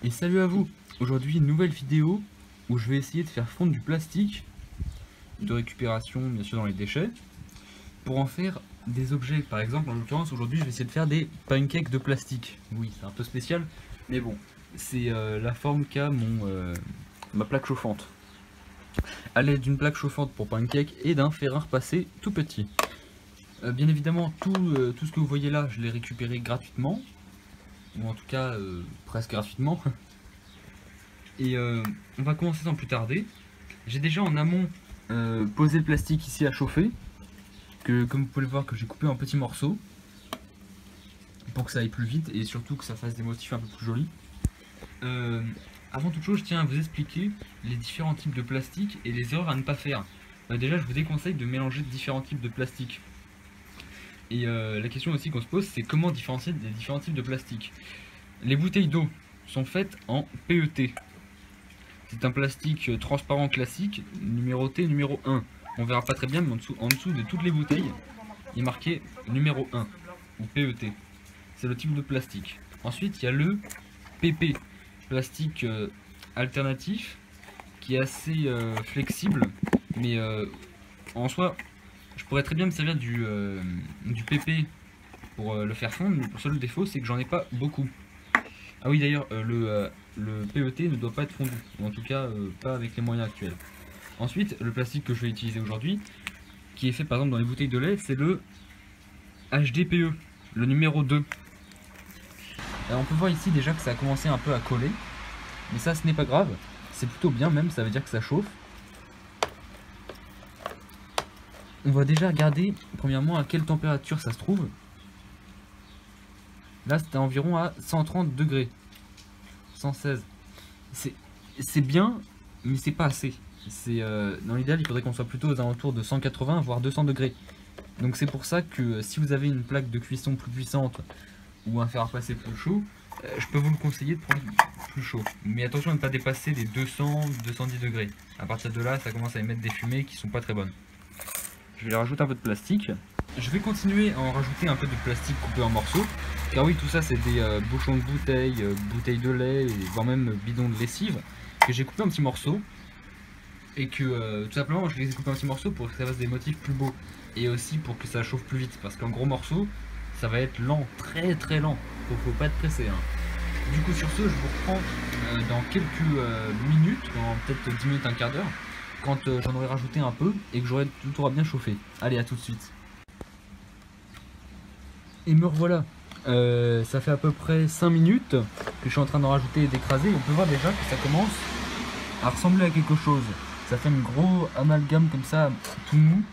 Et salut à vous. Aujourd'hui, une nouvelle vidéo où je vais essayer de faire fondre du plastique de récupération, bien sûr, dans les déchets, pour en faire des objets. Par exemple, en l'occurrence, aujourd'hui, je vais essayer de faire des pancakes de plastique. Oui, c'est un peu spécial, mais bon, c'est la forme qu'a ma plaque chauffante. À l'aide d'une plaque chauffante pour pancake et d'un fer à repasser tout petit. Bien évidemment, tout ce que vous voyez là, je l'ai récupéré gratuitement, ou en tout cas presque gratuitement. Et on va commencer sans plus tarder. J'ai déjà en amont posé le plastique ici à chauffer, que comme vous pouvez le voir que j'ai coupé en petits morceaux pour que ça aille plus vite et surtout que ça fasse des motifs un peu plus jolis. Avant toute chose, je tiens à vous expliquer les différents types de plastique et les erreurs à ne pas faire. Déjà, je vous déconseille de mélanger différents types de plastique. Et la question aussi qu'on se pose, c'est comment différencier les différents types de plastique. Les bouteilles d'eau sont faites en PET. C'est un plastique transparent classique, numéroté numéro 1. On verra pas très bien, mais en dessous de toutes les bouteilles, il est marqué numéro 1, ou PET. C'est le type de plastique. Ensuite, il y a le PP, plastique alternatif, qui est assez flexible, mais en soi, je pourrais très bien me servir du PP pour le faire fondre, mais le seul défaut, c'est que j'en ai pas beaucoup. Ah oui, d'ailleurs, le PET ne doit pas être fondu, ou en tout cas pas avec les moyens actuels. Ensuite, le plastique que je vais utiliser aujourd'hui, qui est fait par exemple dans les bouteilles de lait, c'est le HDPE, le numéro 2. Alors, on peut voir ici déjà que ça a commencé un peu à coller, mais ça ce n'est pas grave, c'est plutôt bien même, ça veut dire que ça chauffe. On va déjà regarder premièrement à quelle température ça se trouve. Là c'était environ à 130 degrés, 116. C'est bien, mais c'est pas assez. Dans l'idéal, il faudrait qu'on soit plutôt aux alentours de 180 voire 200 degrés. Donc c'est pour ça que si vous avez une plaque de cuisson plus puissante ou un fer à repasser plus chaud, je peux vous le conseiller de prendre plus chaud. Mais attention à ne pas dépasser les 200-210 degrés. À partir de là, ça commence à émettre des fumées qui sont pas très bonnes. Je vais rajouter un peu de plastique. Je vais continuer à en rajouter un peu de plastique coupé en morceaux. Car oui, tout ça c'est des bouchons de bouteilles, bouteilles de lait, voire même bidons de lessive que j'ai coupé en petits morceaux. Et que tout simplement je les ai coupés en petits morceaux pour que ça fasse des motifs plus beaux. Et aussi pour que ça chauffe plus vite. Parce qu'en gros morceaux, ça va être lent, très très lent. Faut pas être pressé. Du coup sur ce, je vous reprends dans quelques minutes, dans peut-être 10 minutes, un quart d'heure, quand j'en aurai rajouté un peu et que tout aura bien chauffé. Allez, à tout de suite. Et me revoilà. Ça fait à peu près 5 minutes que je suis en train d'en rajouter et d'écraser. On peut voir déjà que ça commence à ressembler à quelque chose. Ça fait un gros amalgame comme ça, tout mou.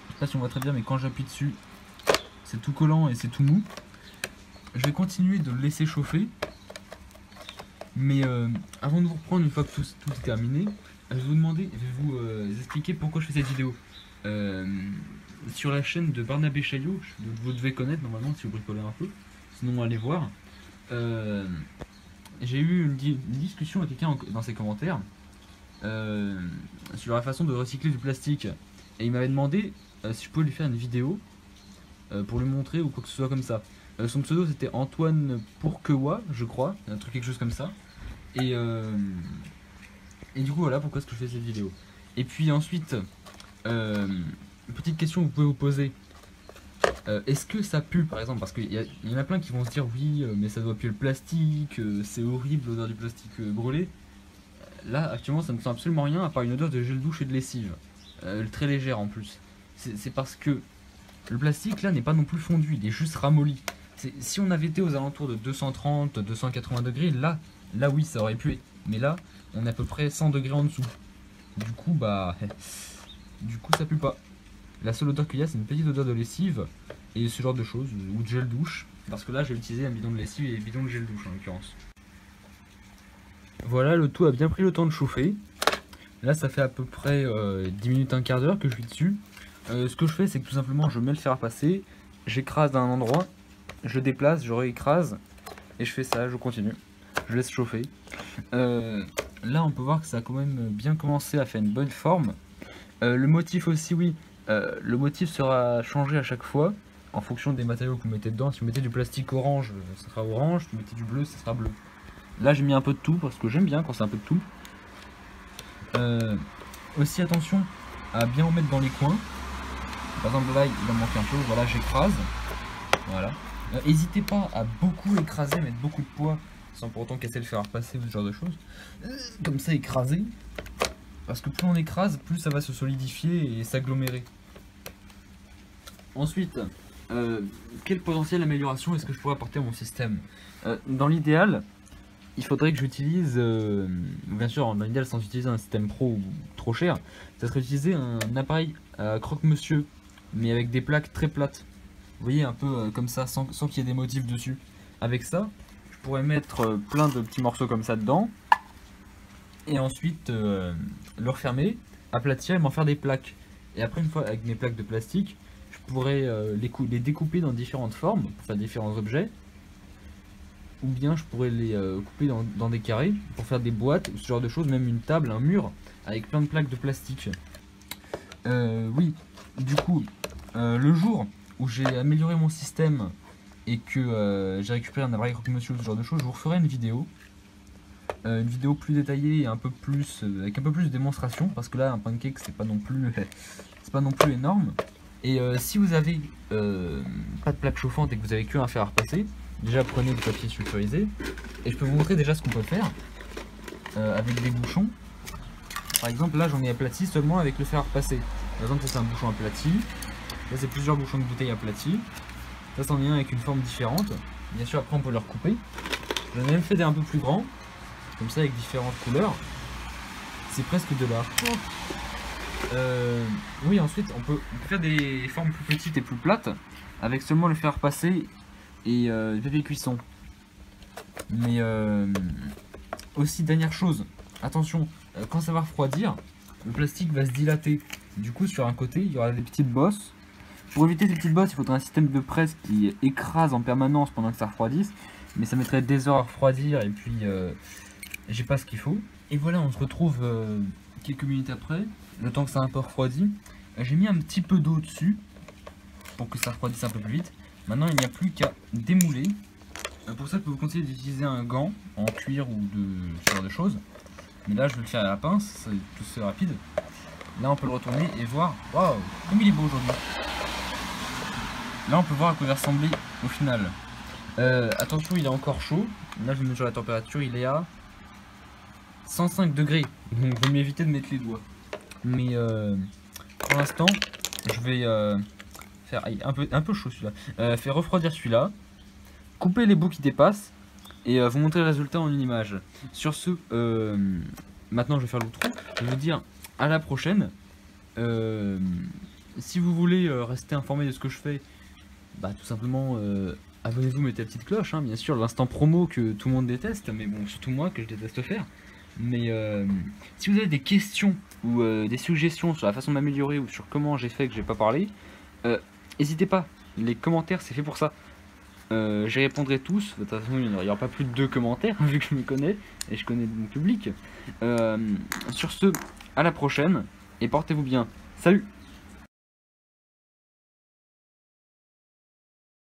Je sais pas si on voit très bien, mais quand j'appuie dessus, c'est tout collant et c'est tout mou. Je vais continuer de le laisser chauffer. Mais avant de vous reprendre, une fois que tout est terminé, je vais vous expliquer pourquoi je fais cette vidéo. Sur la chaîne de Barnabé Chaillot, vous devez connaître normalement si vous bricolez un peu, sinon allez voir. J'ai eu une discussion avec quelqu'un dans ses commentaires sur la façon de recycler du plastique. Et il m'avait demandé si je pouvais lui faire une vidéo pour lui montrer ou quoi que ce soit comme ça. Son pseudo c'était Antoine Pourquewa, je crois, quelque chose comme ça. Et du coup voilà pourquoi est-ce que je fais cette vidéo. Et puis ensuite, petite question que vous pouvez vous poser. Est-ce que ça pue par exemple? Parce qu'il y en a plein qui vont se dire oui mais ça doit puer le plastique, c'est horrible l'odeur du plastique brûlé. Là actuellement ça ne sent absolument rien à part une odeur de gel douche et de lessive, très légère en plus. C'est parce que le plastique là n'est pas non plus fondu, il est juste ramolli. Si on avait été aux alentours de 230-280 degrés, là oui ça aurait pué. Mais là on est à peu près 100 degrés en dessous. Du coup ça pue pas. La seule odeur qu'il y a c'est une petite odeur de lessive et ce genre de choses, ou de gel douche. Parce que là j'ai utilisé un bidon de lessive et un bidon de gel douche en l'occurrence. Voilà, le tout a bien pris le temps de chauffer. Là ça fait à peu près 10 minutes, un quart d'heure que je suis dessus. Ce que je fais c'est que tout simplement je mets le fer à passer, j'écrase d'un endroit, je déplace, je réécrase et je fais ça, je continue. Je laisse chauffer. Là on peut voir que ça a quand même bien commencé à faire une bonne forme. Le motif aussi, oui, le motif sera changé à chaque fois en fonction des matériaux que vous mettez dedans. Si vous mettez du plastique orange, ça sera orange, si vous mettez du bleu, ça sera bleu. Là j'ai mis un peu de tout parce que j'aime bien quand c'est un peu de tout. Aussi attention à bien en mettre dans les coins. Par exemple là il en manque un peu, voilà j'écrase. Voilà. N'hésitez pas à beaucoup écraser, mettre beaucoup de poids sans pour autant casser le fer à repasser ou ce genre de choses. Comme ça écraser. Parce que plus on écrase, plus ça va se solidifier et s'agglomérer. Ensuite, quelle potentielle amélioration est-ce que je pourrais apporter à mon système? Dans l'idéal, il faudrait que j'utilise, bien sûr dans l'idéal sans utiliser un système pro ou trop cher, ça serait utiliser un appareil à croque-monsieur, mais avec des plaques très plates. Vous voyez, un peu comme ça, sans qu'il y ait des motifs dessus. Avec ça, je pourrais mettre plein de petits morceaux comme ça dedans, et ensuite le refermer, aplatir et m'en faire des plaques. Et après, une fois avec mes plaques de plastique, je pourrais les découper dans différentes formes pour faire différents objets, ou bien je pourrais les couper dans des carrés pour faire des boîtes, ce genre de choses, même une table, un mur avec plein de plaques de plastique. Oui, du coup, le jour où j'ai amélioré mon système et que j'ai récupéré un appareil croque-monsieur, ce genre de choses, je vous referai une vidéo plus détaillée et un peu plus avec un peu plus de démonstration, parce que là un pancake c'est pas non plus énorme. Et si vous avez pas de plaque chauffante et que vous avez qu'un fer à repasser, déjà prenez du papier sulfurisé et je peux vous montrer déjà ce qu'on peut faire avec des bouchons. Par exemple là j'en ai aplati seulement avec le fer à repasser. Par exemple ça c'est un bouchon aplati, là c'est plusieurs bouchons de bouteille aplatis, ça c'en est un avec une forme différente. Bien sûr après on peut le recouper. J'en ai même fait des un peu plus grands, comme ça avec différentes couleurs. C'est presque de l'art. Oui, ensuite on peut faire des formes plus petites et plus plates avec seulement le fer à repasser et du papier cuisson. Mais aussi dernière chose, attention, quand ça va refroidir, le plastique va se dilater. Du coup sur un côté il y aura des petites bosses. Pour éviter ces petites bosses il faudrait un système de presse qui écrase en permanence pendant que ça refroidisse. Mais ça mettrait des heures à refroidir et puis j'ai pas ce qu'il faut. Et voilà, on se retrouve quelques minutes après, le temps que ça a un peu refroidi. J'ai mis un petit peu d'eau dessus pour que ça refroidisse un peu plus vite. Maintenant il n'y a plus qu'à démouler. Pour ça je peux vous conseiller d'utiliser un gant en cuir ou de ce genre de choses. Mais là je vais le faire à la pince, c'est tout rapide. Là on peut le retourner et voir, waouh, comme il est beau aujourd'hui. Là on peut voir à quoi il va ressembler au final. Attention, il est encore chaud. Là je mesure la température, il est à 105 degrés. Donc je vais m'éviter de mettre les doigts. Mais pour l'instant je vais faire un peu chaud celui-là. Faire refroidir celui-là, couper les bouts qui dépassent et vous montrer le résultat en une image. Sur ce, maintenant je vais faire l'outro. Je vais vous dire à la prochaine. Si vous voulez rester informé de ce que je fais, bah tout simplement abonnez-vous, mettez la petite cloche, hein, bien sûr, l'instant promo que tout le monde déteste, mais bon, surtout moi que je déteste faire. Mais si vous avez des questions ou des suggestions sur la façon de m'améliorer ou sur comment j'ai fait que j'ai pas parlé, n'hésitez pas, les commentaires c'est fait pour ça. J'y répondrai tous, de toute façon il n'y aura pas plus de 2 commentaires vu que je me connais et je connais mon public. Sur ce, à la prochaine et portez-vous bien. Salut!